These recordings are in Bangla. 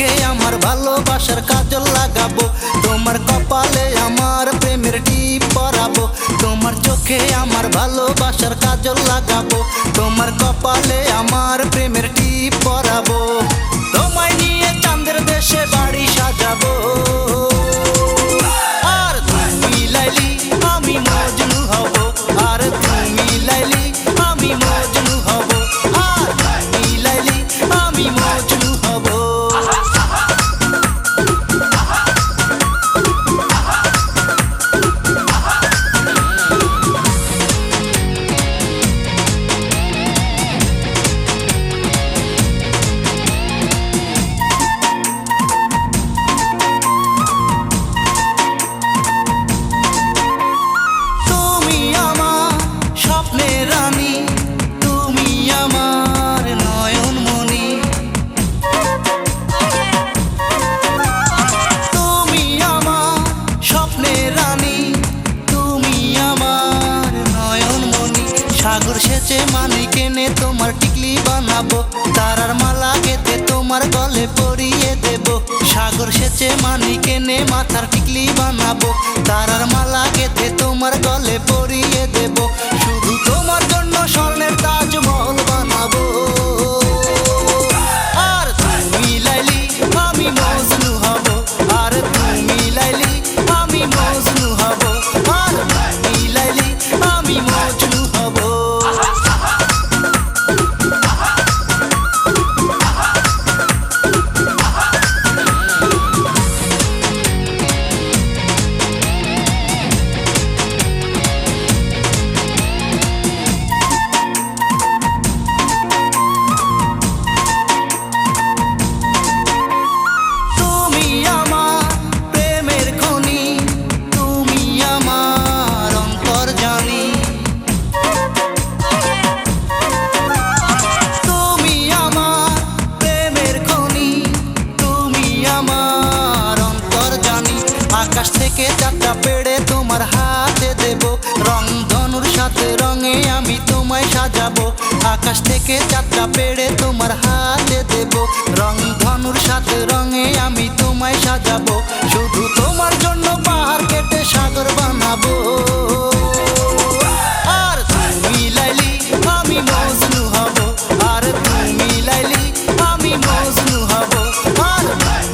চোখে আমার ভালোবাসার কাজল লাগাবো, তোমার কপালে আমার প্রেমের টিপ পরাবো। তোমার চোখে আমার ভালোবাসার কাজল লাগাবো, তোমার কপালে আমার প্রেমের টিপ পরাবো। তোমায় নিয়ে চাঁদের দেশে বাড়ি সাজাবো, আর তুমি লাইলি আমি মজনু হব, আর তুমি লাইলি আমি মজনু হব, আর তুমি লাইলি আমি মজনু হব। সাগর সেচে মানি কেনে তোমার টিকলি বানাবো, তারার মালা গেঁথে তোমার গলে পরিয়ে দেব। সাগর সেচে মানি কেনে মাথার টিকলি বানাবো, তারার মালা গেঁথে তোমার গলে পরিয়ে দেব। শুধু তোমার জন্য স্বর্ণের তাজমহল বানাবো, আর তুমি লাইলি আমি মজনু হব, আর তুমি লাইলি আমি মজনু হব, আর তুমি লাইলি আমি মজনু হব। আকাশ থেকে চাঁদটা পেড়ে তোমার হাতে দেব, রং ধনুর সাথে রঙে আমি তোমায় সাজাবো। আকাশ থেকে চাঁদটা পেড়ে তোমার হাতে দেব, রং ধনুর সাথে রঙে আমি তোমায় সাজাবো। শুধু তোমার জন্য পাহাড় কেটে সাগর বানাবো, আর তুমি লাইলি আমি মজনু হব, আর তুমি লাইলি আমি মজনু হব, আর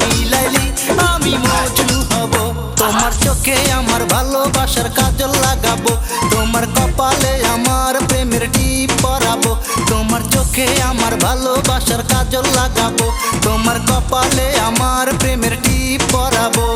তুমি লাইলি আমি মজনু হব। তোমার চোখে আমার ভালোবাসার কাজল লাগাবো, তোমার কপালে আমার প্রেমের টিপ পরাবো। তোমার চোখে আমার ভালোবাসার কাজল লাগাবো, তোমার কপালে আমার প্রেমের টিপ পরাবো।